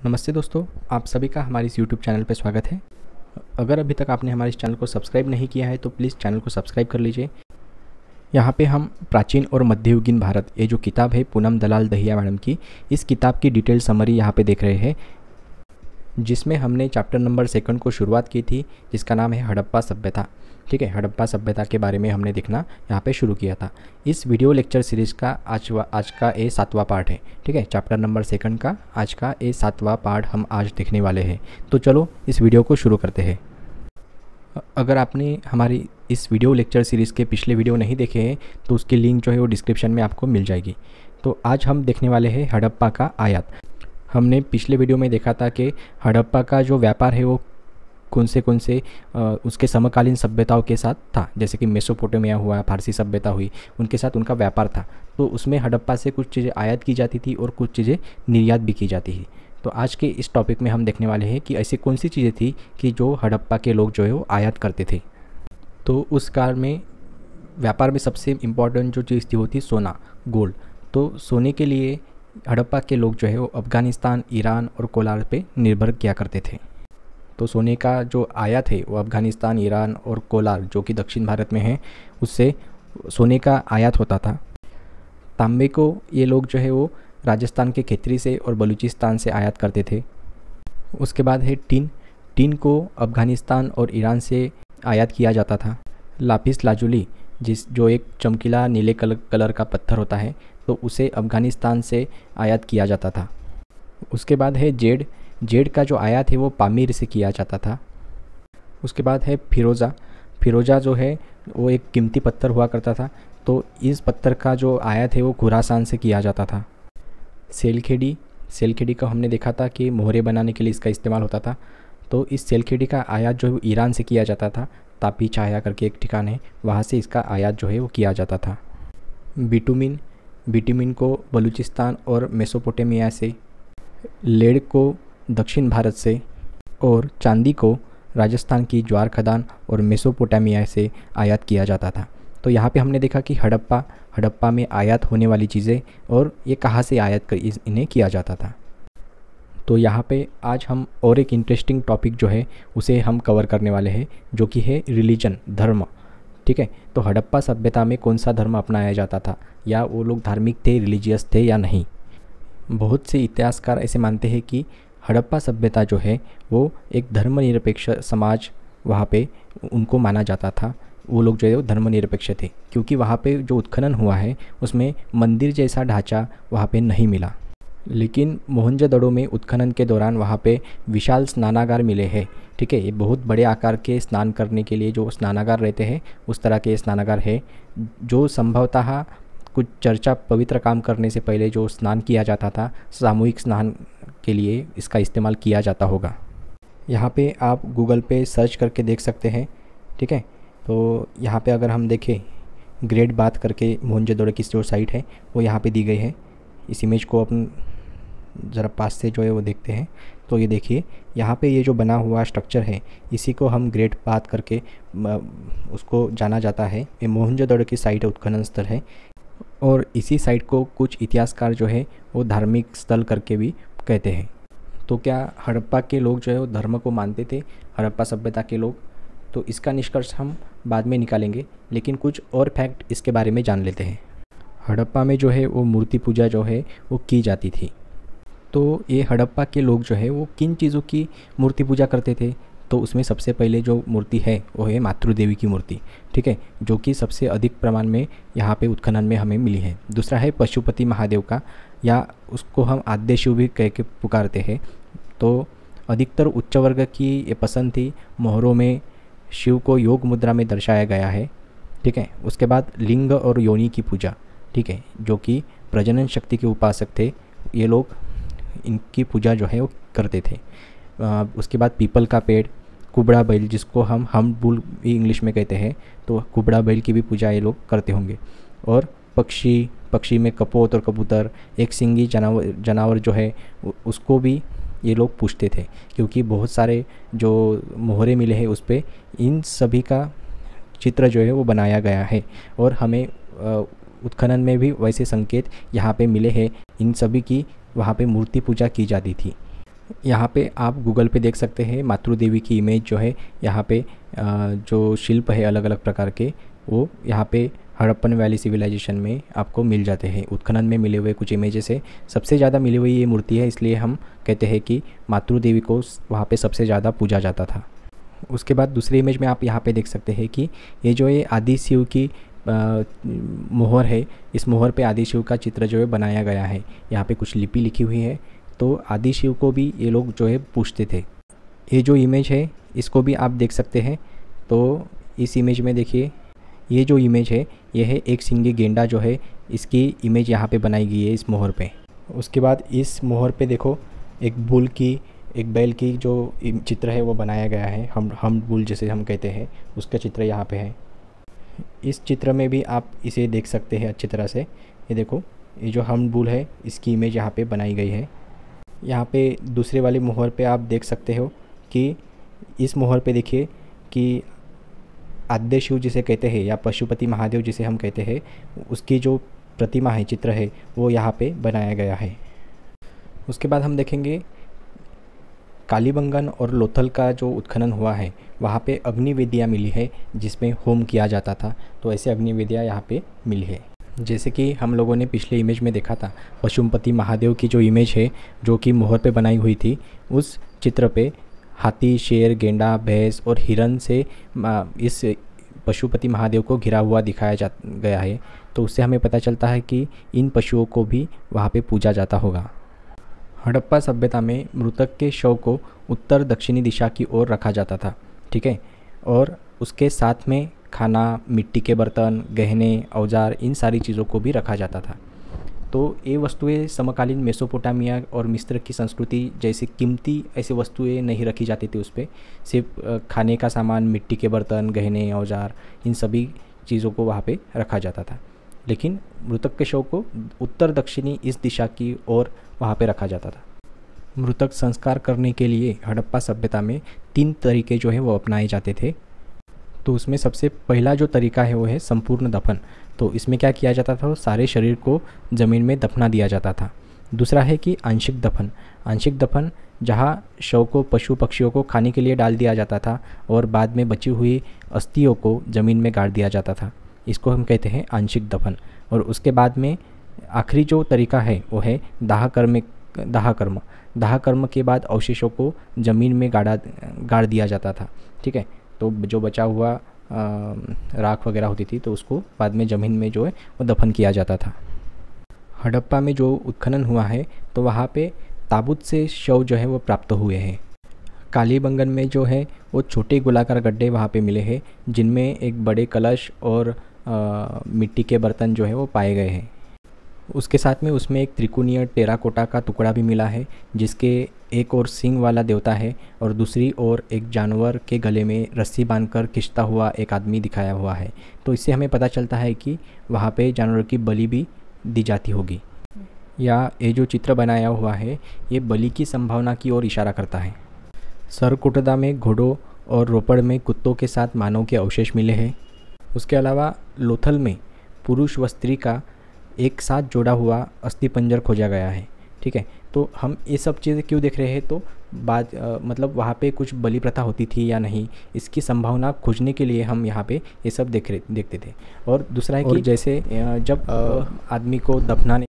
नमस्ते दोस्तों, आप सभी का हमारे इस YouTube चैनल पर स्वागत है। अगर अभी तक आपने हमारे इस चैनल को सब्सक्राइब नहीं किया है तो प्लीज़ चैनल को सब्सक्राइब कर लीजिए। यहाँ पे हम प्राचीन और मध्ययुगीन भारत, ये जो किताब है पूनम दलाल दहिया मैडम की, इस किताब की डिटेल समरी यहाँ पे देख रहे हैं, जिसमें हमने चैप्टर नंबर 2 को शुरुआत की थी, जिसका नाम है हड़प्पा सभ्यता। ठीक है, हड़प्पा सभ्यता के बारे में हमने देखना यहाँ पे शुरू किया था। इस वीडियो लेक्चर सीरीज़ का आज का ये 7वां पार्ट है। ठीक है, चैप्टर नंबर 2 का आज का ये 7वां पार्ट हम आज देखने वाले हैं। तो चलो इस वीडियो को शुरू करते हैं। अगर आपने हमारी इस वीडियो लेक्चर सीरीज़ के पिछले वीडियो नहीं देखे हैं तो उसकी लिंक जो है वो डिस्क्रिप्शन में आपको मिल जाएगी। तो आज हम देखने वाले हैं हड़प्पा का आयात। हमने पिछले वीडियो में देखा था कि हड़प्पा का जो व्यापार है वो कौन से उसके समकालीन सभ्यताओं के साथ था, जैसे कि मेसोपोटामिया हुआ, फारसी सभ्यता हुई, उनके साथ उनका व्यापार था। तो उसमें हड़प्पा से कुछ चीज़ें आयात की जाती थी और कुछ चीज़ें निर्यात भी की जाती थी। तो आज के इस टॉपिक में हम देखने वाले हैं कि ऐसी कौन सी चीज़ें थी कि जो हड़प्पा के लोग जो है वो आयात करते थे। तो उस काल में व्यापार में सबसे इम्पॉर्टेंट जो चीज़ थी वो थी सोना, गोल्ड। तो सोने के लिए हड़प्पा के लोग जो है वो अफ़गानिस्तान, ईरान और कोलार पे निर्भर किया करते थे। तो सोने का जो आयात है वो अफ़गानिस्तान, ईरान और कोलार, जो कि दक्षिण भारत में है, उससे सोने का आयात होता था। तांबे को ये लोग जो है वो राजस्थान के खेतरी से और बलूचिस्तान से आयात करते थे। उसके बाद है टीन को अफ़गानिस्तान और ईरान से आयात किया जाता था। लापिस लाजुली, जो एक चमकीला नीले कलर का पत्थर होता है, तो उसे अफ़गानिस्तान से आयात किया जाता था। उसके बाद है जेड का जो आयात है वो पामीर से किया जाता था। उसके बाद है फिरोज़ा जो है वो एक कीमती पत्थर हुआ करता था, तो इस पत्थर का जो आयात है वो खुरासान से किया जाता था। सेलखेड़ी को हमने देखा था कि मोहरे बनाने के लिए इसका इस्तेमाल होता था। तो इस सेलखेड़ी का आयात जो है ईरान से किया जाता था। तापी छाया करके एक ठिकान है, वहाँ से इसका आयात जो है वो किया जाता था। बिटुमिन को बलूचिस्तान और मेसोपोटामिया से, लेड को दक्षिण भारत से और चांदी को राजस्थान की ज्वार खदान और मेसोपोटामिया से आयात किया जाता था। तो यहाँ पे हमने देखा कि हड़प्पा में आयात होने वाली चीज़ें और ये कहाँ से आयात कर इन्हें किया जाता था। तो यहाँ पे आज हम और एक इंटरेस्टिंग टॉपिक जो है उसे हम कवर करने वाले हैं, जो कि है रिलीजन, धर्म। ठीक है, तो हड़प्पा सभ्यता में कौन सा धर्म अपनाया जाता था, या वो लोग धार्मिक थे, रिलीजियस थे या नहीं। बहुत से इतिहासकार ऐसे मानते हैं कि हड़प्पा सभ्यता जो है वो एक धर्मनिरपेक्ष समाज वहाँ पे उनको माना जाता था। वो लोग जो है वो धर्मनिरपेक्ष थे, क्योंकि वहाँ पे जो उत्खनन हुआ है उसमें मंदिर जैसा ढांचा वहाँ पे नहीं मिला। लेकिन मोहनजोदड़ो में उत्खनन के दौरान वहाँ पे विशाल स्नानागार मिले हैं। ठीक है, ये बहुत बड़े आकार के स्नान करने के लिए जो स्नानागार रहते हैं उस तरह के स्नानागार है, जो संभवतः कुछ चर्चा पवित्र काम करने से पहले जो स्नान किया जाता था, सामूहिक स्नान के लिए इसका इस्तेमाल किया जाता होगा। यहाँ पे आप गूगल पे सर्च करके देख सकते हैं। ठीक है, तो यहाँ पे अगर हम देखें, ग्रेट बाथ करके मोहनजोदड़ो की जो साइट है वो यहाँ पे दी गई है। इस इमेज को अपन ज़रा पास से जो है वो देखते हैं, तो ये देखिए यहाँ पे ये जो बना हुआ स्ट्रक्चर है इसी को हम ग्रेट बाथ करके उसको जाना जाता है। ये मोहनजोदड़ो की साइट है, उत्खनन स्थल है, और इसी साइट को कुछ इतिहासकार जो है वो धार्मिक स्थल करके भी कहते हैं। तो क्या हड़प्पा के लोग जो है वो धर्म को मानते थे, हड़प्पा सभ्यता के लोग? तो इसका निष्कर्ष हम बाद में निकालेंगे, लेकिन कुछ और फैक्ट इसके बारे में जान लेते हैं। हड़प्पा में जो है वो मूर्ति पूजा जो है वो की जाती थी। तो ये हड़प्पा के लोग जो है वो किन चीज़ों की मूर्ति पूजा करते थे? तो उसमें सबसे पहले जो मूर्ति है वो है मातृदेवी की मूर्ति। ठीक है, जो कि सबसे अधिक प्रमाण में यहाँ पे उत्खनन में हमें मिली है। दूसरा है पशुपति महादेव का, या उसको हम आद्य शिव भी कह के पुकारते हैं। तो अधिकतर उच्च वर्ग की ये पसंद थी। मोहरों में शिव को योग मुद्रा में दर्शाया गया है। ठीक है, उसके बाद लिंग और योनि की पूजा। ठीक है, जो कि प्रजनन शक्ति के उपासक थे, ये लोग इनकी पूजा जो है वो करते थे। उसके बाद पीपल का पेड़, कुबड़ा बैल, जिसको हम बुल भी इंग्लिश में कहते हैं, तो कुबड़ा बैल की भी पूजा ये लोग करते होंगे। और पक्षी में कपोत और कबूतर, एक सिंगी जानवर जो है उसको भी ये लोग पूछते थे, क्योंकि बहुत सारे जो मोहरे मिले हैं उस पर इन सभी का चित्र जो है वो बनाया गया है। और हमें उत्खनन में भी वैसे संकेत यहाँ पे मिले हैं, इन सभी की वहाँ पे मूर्ति पूजा की जाती थी। यहाँ पे आप गूगल पे देख सकते हैं मातृ देवी की इमेज जो है यहाँ पे जो शिल्प है अलग अलग प्रकार के वो यहाँ पे हड़प्पन वैली सिविलाइजेशन में आपको मिल जाते हैं। उत्खनन में मिले हुए कुछ इमेजेस है, सबसे ज़्यादा मिली हुई ये मूर्ति है, इसलिए हम कहते हैं कि मातृ देवी को वहाँ पे सबसे ज़्यादा पूजा जाता था। उसके बाद दूसरी इमेज में आप यहाँ पे देख सकते हैं कि ये जो ये आदि शिव की मोहर है, इस मोहर पे आदि शिव का चित्र जो है बनाया गया है। यहाँ पे कुछ लिपि लिखी हुई है, तो आदि शिव को भी ये लोग जो है पूजते थे। ये जो इमेज है इसको भी आप देख सकते हैं। तो इस इमेज में देखिए, ये जो इमेज है ये है एक सिंगी गेंडा जो है, इसकी इमेज यहाँ पे बनाई गई है इस मोहर पे। उसके बाद इस मोहर पे देखो एक बुल की, एक बैल की जो चित्र है वो बनाया गया है। हम बुल जैसे हम कहते हैं उसका चित्र यहाँ पे है। इस चित्र में भी आप इसे देख सकते हैं अच्छी तरह से। ये देखो, ये जो हम बुल है इसकी इमेज यहाँ पे बनाई गई है। यहाँ पे दूसरे वाले मोहर पे आप देख सकते हो कि इस मोहर पे देखिए कि आद्य शिव जिसे कहते हैं या पशुपति महादेव जिसे हम कहते हैं, उसकी जो प्रतिमा है, चित्र है, वो यहाँ पे बनाया गया है। उसके बाद हम देखेंगे कालीबंगन और लोथल का जो उत्खनन हुआ है वहाँ पे अग्निवेदियाँ मिली है जिसमें होम किया जाता था। तो ऐसे अग्निवेदियाँ यहाँ पे मिली है। जैसे कि हम लोगों ने पिछले इमेज में देखा था, पशुपति महादेव की जो इमेज है जो कि मोहर पे बनाई हुई थी, उस चित्र पे हाथी, शेर, गेंडा, भैंस और हिरन से इस पशुपति महादेव को घिरा हुआ दिखाया गया है। तो उससे हमें पता चलता है कि इन पशुओं को भी वहाँ पे पूजा जाता होगा। हड़प्पा सभ्यता में मृतक के शव को उत्तर दक्षिणी दिशा की ओर रखा जाता था, ठीक है, और उसके साथ में खाना, मिट्टी के बर्तन, गहने, औजार, इन सारी चीज़ों को भी रखा जाता था। तो ये वस्तुएं समकालीन मेसोपोटामिया और मिस्र की संस्कृति जैसी कीमती ऐसी वस्तुएं नहीं रखी जाती थी। उस पर सिर्फ खाने का सामान, मिट्टी के बर्तन, गहने, औजार, इन सभी चीज़ों को वहाँ पे रखा जाता था। लेकिन मृतक के शव को उत्तर दक्षिणी इस दिशा की ओर वहाँ पे रखा जाता था। मृतक संस्कार करने के लिए हड़प्पा सभ्यता में 3 तरीके जो है वो अपनाए जाते थे। तो उसमें सबसे पहला जो तरीका है वो है संपूर्ण दफन। तो इसमें क्या किया जाता था, सारे शरीर को ज़मीन में दफना दिया जाता था। दूसरा है कि आंशिक दफन। आंशिक दफन जहाँ शव को पशु पक्षियों को खाने के लिए डाल दिया जाता था और बाद में बची हुई अस्थियों को ज़मीन में गाड़ दिया जाता था, इसको हम कहते हैं आंशिक दफन। और उसके बाद में आखिरी जो तरीका है वो है दाह कर्म। दाह कर्म के बाद अवशेषों को ज़मीन में गाड़ दिया जाता था, ठीक है। तो जो बचा हुआ राख वगैरह होती थी तो उसको बाद में ज़मीन में जो है वो दफन किया जाता था। हड़प्पा में जो उत्खनन हुआ है तो वहाँ पे ताबूत से शव जो है वो प्राप्त हुए हैं। कालीबंगन में जो है वो छोटे गोलाकार गड्ढे वहाँ पे मिले हैं जिनमें एक बड़े कलश और मिट्टी के बर्तन जो है वो पाए गए हैं। उसके साथ में उसमें एक त्रिकोणीय टेराकोटा का टुकड़ा भी मिला है जिसके एक और सींग वाला देवता है और दूसरी ओर एक जानवर के गले में रस्सी बांधकर खींचता हुआ एक आदमी दिखाया हुआ है। तो इससे हमें पता चलता है कि वहाँ पे जानवर की बलि भी दी जाती होगी, या ये जो चित्र बनाया हुआ है ये बलि की संभावना की ओर इशारा करता है। सरकोटदा में घोड़ों और रोपड़ में कुत्तों के साथ मानव के अवशेष मिले हैं। उसके अलावा लोथल में पुरुष व स्त्री का एक साथ जोड़ा हुआ अस्थिपंजर खोजा गया है, ठीक है। तो हम ये सब चीज़ें क्यों देख रहे हैं, तो मतलब वहाँ पे कुछ बलि प्रथा होती थी या नहीं, इसकी संभावना खोजने के लिए हम यहाँ पे ये सब देखते थे। और दूसरा है कि जैसे जब आदमी को दफनाने